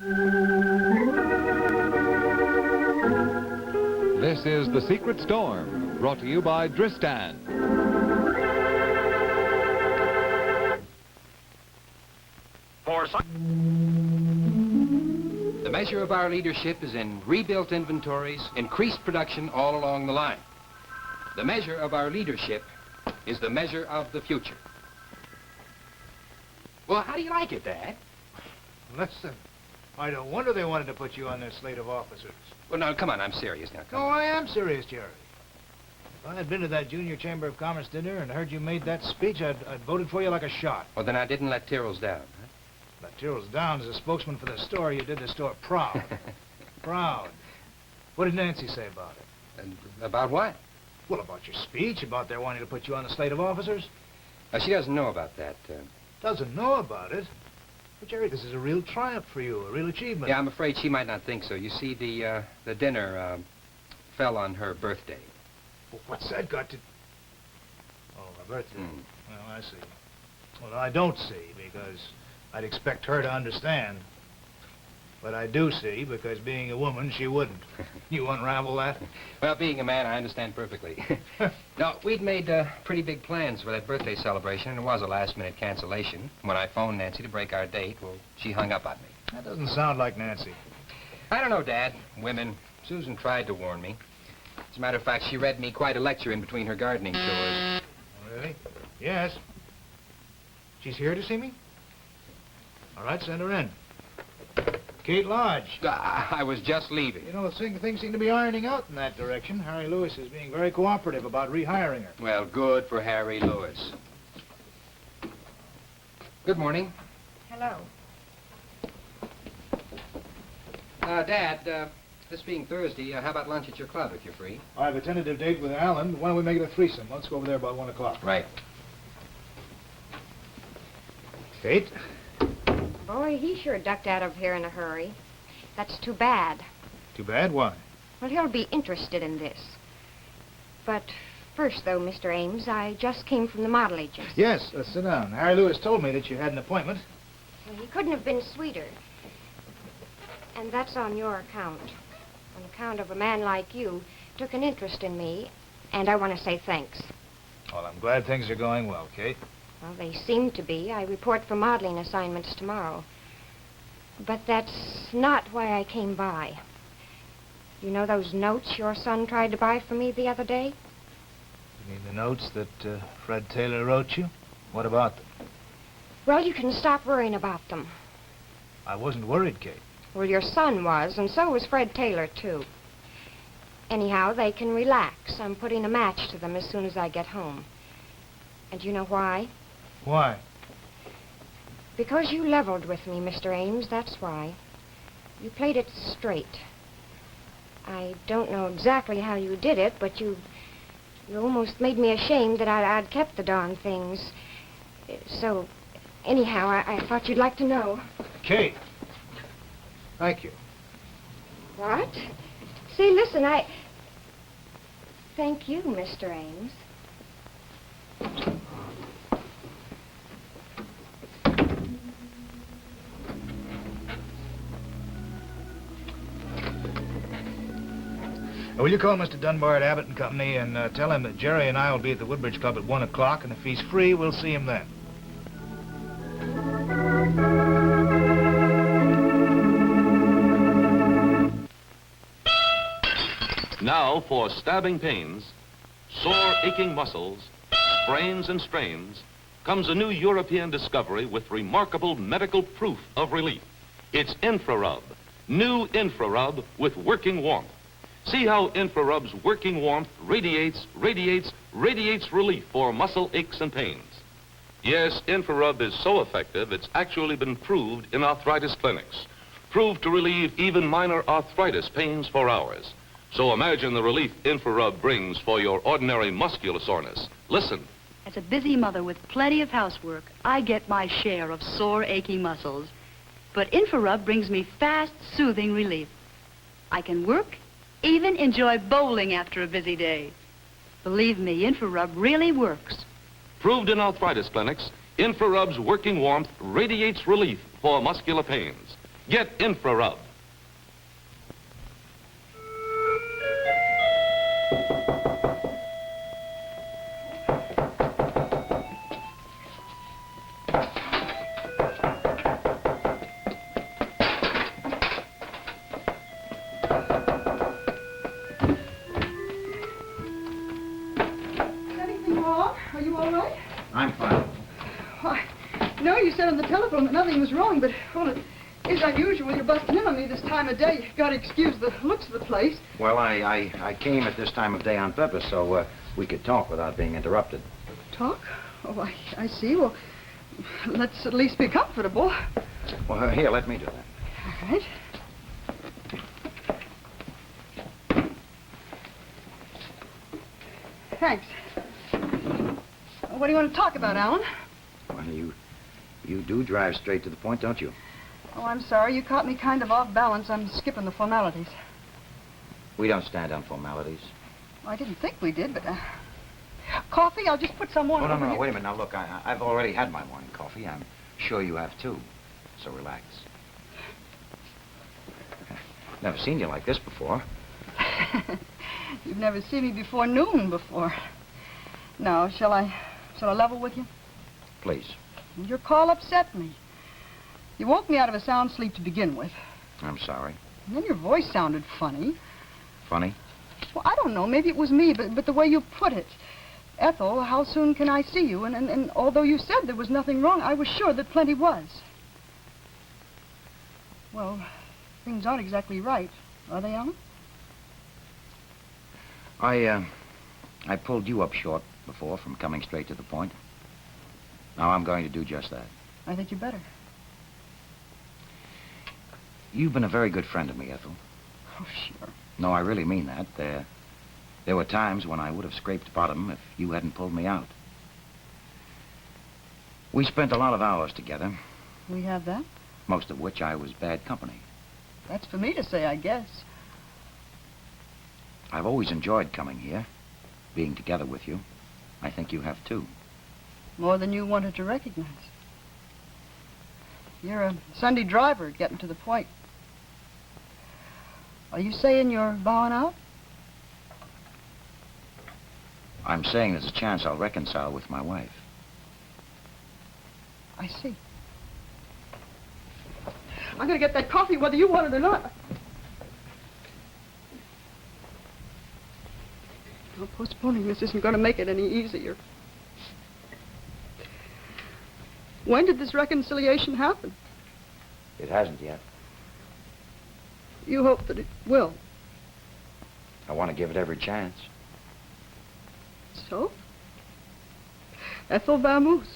This is The Secret Storm, brought to you by Dristan. The measure of our leadership is in rebuilt inventories, increased production all along the line. The measure of our leadership is the measure of the future. Well, how do you like it, Dad? Listen, I don't wonder they wanted to put you on their slate of officers. Well, now, come on, I'm serious now. Come No, on. I am serious, Jerry. If I had been to that Junior Chamber of Commerce dinner and heard you made that speech, I'd voted for you like a shot. Well, then I didn't let Tyrrell's down, huh? But Tyrrell's down as a spokesman for the store. You did the store proud. Proud. What did Nancy say about it? And about what? Well, about your speech, about their wanting to put you on the slate of officers. She doesn't know about that. Doesn't know about it. But, Jerry, this is a real triumph for you, a real achievement. Yeah, I'm afraid she might not think so. You see, the dinner fell on her birthday. Well, what's that got to... Oh, her birthday. Mm. Well, I see. Well, I don't see, because I'd expect her to understand. But I do see, because being a woman, she wouldn't. You unravel that? Well, being a man, I understand perfectly. No, we'd made pretty big plans for that birthday celebration, and it was a last-minute cancellation. When I phoned Nancy to break our date, well, she hung up on me. That doesn't sound like Nancy. I don't know, Dad. Women. Susan tried to warn me. As a matter of fact, she read me quite a lecture in between her gardening chores. Really? Yes. She's here to see me? All right, send her in. Kate Lodge. I was just leaving. You know, things seem to be ironing out in that direction. Harry Lewis is being very cooperative about rehiring her. Well, good for Harry Lewis. Good morning. Hello. Dad, this being Thursday, how about lunch at your club if you're free? I have a tentative date with Alan. Why don't we make it a threesome? Let's go over there about 1 o'clock. Right. Kate? Boy, he sure ducked out of here in a hurry. That's too bad. Too bad. Why? Well, he'll be interested in this. But first, though, Mr. Ames, I just came from the model agency. Yes, sit down. Harry Lewis told me that you had an appointment. Well, he couldn't have been sweeter. And that's on your account. On account of a man like you took an interest in me, and I want to say thanks. Well, I'm glad things are going well, Kate. Well, they seem to be. I report for modeling assignments tomorrow. But that's not why I came by. You know those notes your son tried to buy for me the other day? You mean the notes that Fred Taylor wrote you? What about them? Well, you can stop worrying about them. I wasn't worried, Kate. Well, your son was, and so was Fred Taylor, too. Anyhow, they can relax. I'm putting a match to them as soon as I get home. And you know why? Why? Because you leveled with me, Mr. Ames, that's why. You played it straight. I don't know exactly how you did it, but you almost made me ashamed that I'd kept the darn things. So, anyhow, I thought you'd like to know. Kate! Thank you. What? See, listen, Thank you, Mr. Ames. Will you call Mr. Dunbar at Abbott and Company and tell him that Jerry and I will be at the Woodbridge Club at 1 o'clock, and if he's free, we'll see him then. Now for stabbing pains, sore aching muscles, sprains and strains, comes a new European discovery with remarkable medical proof of relief. It's Infrarub, new Infrarub with working warmth. See how Infrarub's working warmth radiates relief for muscle aches and pains. Yes, Infrarub is so effective, it's actually been proved in arthritis clinics. Proved to relieve even minor arthritis pains for hours. So imagine the relief Infrarub brings for your ordinary muscular soreness. Listen. As a busy mother with plenty of housework, I get my share of sore, aching muscles. But Infrarub brings me fast, soothing relief. I can work, even enjoy bowling after a busy day. Believe me, Infrarub really works. Proved in arthritis clinics, Infrarub's working warmth radiates relief for muscular pains. Get InfraRub. Anything wrong? Are you all right? I'm fine. Why, no, you said on the telephone that nothing was wrong, but, well, it is unusual you're busting in on me this time of day. You've got to excuse the looks of the place. Well, I came at this time of day on purpose so we could talk without being interrupted. Talk? Oh, I see. Well, let's at least be comfortable. Well, here, let me do that. All right. Thanks. What do you want to talk about, Alan? Well, you do drive straight to the point, don't you? Oh, I'm sorry. You caught me kind of off balance. I'm skipping the formalities. We don't stand on formalities. Well, I didn't think we did, but... coffee? I'll just put some more... Oh, no, over no, here. wait a minute. Now, look, I've already had my morning coffee. I'm sure you have, too. So relax. Never seen you like this before. You've never seen me before noon before. Now, shall I level with you? Please. Your call upset me. You woke me out of a sound sleep to begin with. I'm sorry. And then your voice sounded funny. Funny? Well, I don't know. Maybe it was me, but the way you put it. Ethel, how soon can I see you? And although you said there was nothing wrong, I was sure that plenty was. Well, things aren't exactly right, are they, Alan? I pulled you up short before from coming straight to the point. Now I'm going to do just that. I think you better. You've been a very good friend to me, Ethel. Oh, sure. No, I really mean that. There were times when I would have scraped bottom if you hadn't pulled me out. We spent a lot of hours together, We have that? most of which I was bad company. That's for me to say, I guess. I've always enjoyed coming here, being together with you. I think you have, too. More than you wanted to recognize. You're a Sunday driver at getting to the point. Are you saying you're bowing out? I'm saying there's a chance I'll reconcile with my wife. I see. I'm going to get that coffee whether you want it or not. Well, postponing this isn't going to make it any easier. When did this reconciliation happen? It hasn't yet. You hope that it will. I want to give it every chance. So? Ethel Vamoose.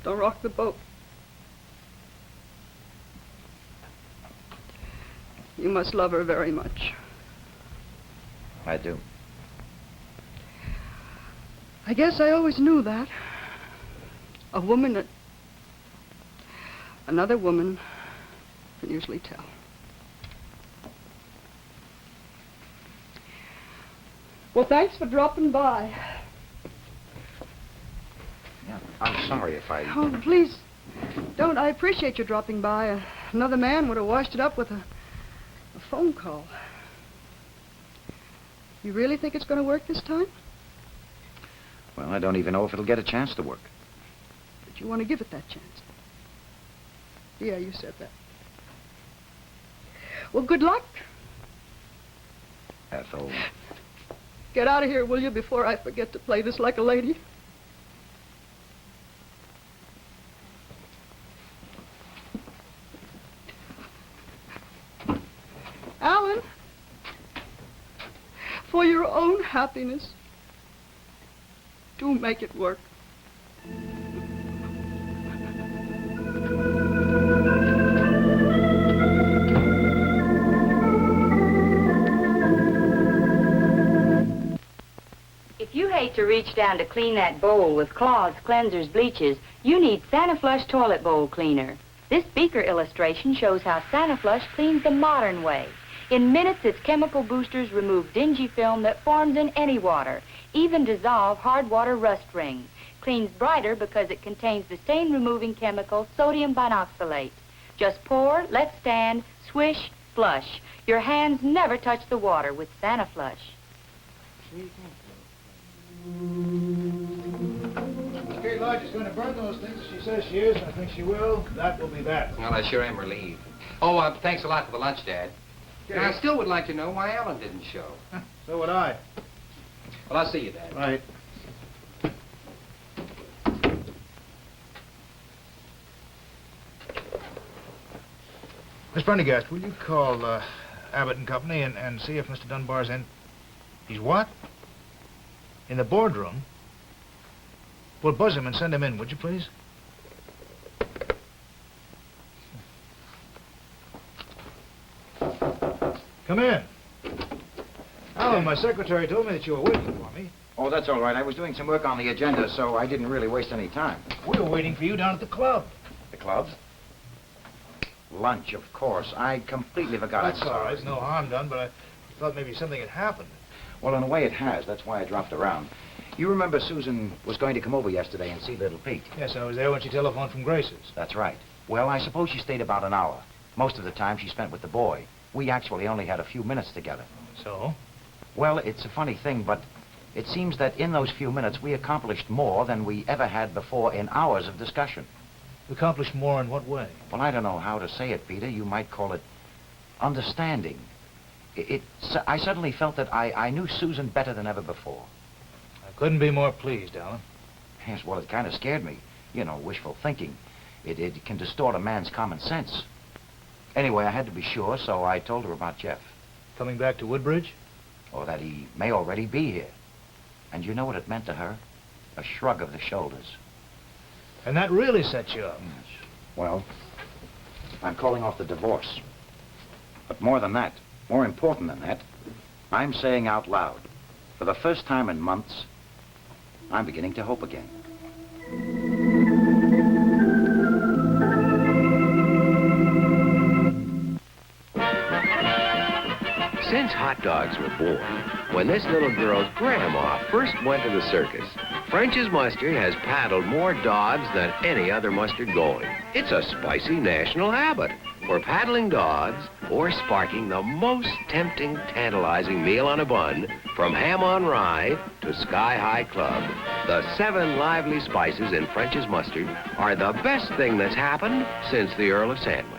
Don't rock the boat. You must love her very much. I do. I guess I always knew that. A woman that another woman can usually tell. Well, thanks for dropping by. Yeah, I'm sorry if I... Oh, please, don't. I appreciate you dropping by. Another man would have washed it up with a phone call. You really think it's going to work this time? Well, I don't even know if it'll get a chance to work. But you want to give it that chance. Yeah, you said that. Well, good luck. Ethel. Get out of here, will you, before I forget to play this like a lady? Alan, for your own happiness, do make it work. If you hate to reach down to clean that bowl with cloths, cleansers, bleaches, you need Sanaflush Toilet Bowl Cleaner. This beaker illustration shows how Sanaflush cleans the modern way. In minutes, its chemical boosters remove dingy film that forms in any water, even dissolve hard water rust rings. Cleans brighter because it contains the stain-removing chemical sodium binoxalate. Just pour, let stand, swish, flush. Your hands never touch the water with Sanaflush. Okay, Lodge is going to burn those things. She says she is, and I think she will. That will be that. Well, I sure am relieved. Oh, thanks a lot for the lunch, Dad. And I still would like to know why Ellen didn't show. So would I. Well, I'll see you, Dad. Right. Miss Prendergast, will you call Abbott and Company and see if Mr. Dunbar's in? He's what? In the boardroom? Well, buzz him and send him in, would you, please? Come in. Alan, my secretary told me that you were waiting for me. Oh, that's all right. I was doing some work on the agenda, so I didn't really waste any time. We were waiting for you down at the club. The club? Lunch, of course. I completely forgot. That's I'm all right. sorry. There's no harm done, but I thought maybe something had happened. Well, in a way it has. That's why I dropped around. You remember Susan was going to come over yesterday and see little Pete? Yes, I was there when she telephoned from Grace's. That's right. Well, I suppose she stayed about an hour. Most of the time she spent with the boy. We actually only had a few minutes together. So? Well, it's a funny thing, but it seems that in those few minutes we accomplished more than we ever had before in hours of discussion. Accomplished more in what way? Well, I don't know how to say it, Peter. You might call it understanding. I suddenly felt that I knew Susan better than ever before. I couldn't be more pleased, Alan. Yes, well, it kind of scared me. You know, wishful thinking. It can distort a man's common sense. Anyway, I had to be sure, so I told her about Jeff. Coming back to Woodbridge? Or that he may already be here. And you know what it meant to her? A shrug of the shoulders. And that really set you up. Yes. Well, I'm calling off the divorce. But more than that, more important than that, I'm saying out loud, for the first time in months, I'm beginning to hope again. Since hot dogs were born, when this little girl's grandma first went to the circus, French's Mustard has paddled more dogs than any other mustard going. It's a spicy national habit for paddling dogs or sparking the most tempting, tantalizing meal on a bun from ham on rye to Sky High Club. The 7 lively spices in French's Mustard are the best thing that's happened since the Earl of Sandwich.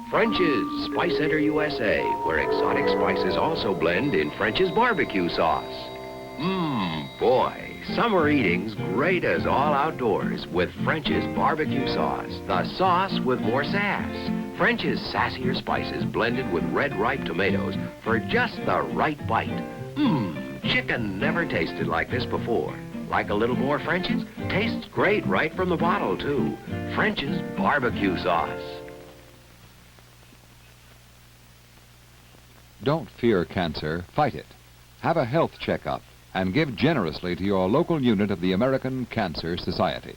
French's Spice Center USA, where exotic spices also blend in French's barbecue sauce. Boy, summer eating's great as all outdoors with French's barbecue sauce, the sauce with more sass. French's sassier spices blended with red ripe tomatoes for just the right bite. Chicken never tasted like this before. Like a little more French's? Tastes great right from the bottle, too. French's barbecue sauce. Don't fear cancer, fight it. Have a health checkup and give generously to your local unit of the American Cancer Society.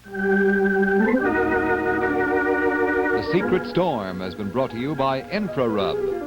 The Secret Storm has been brought to you by InfraRub,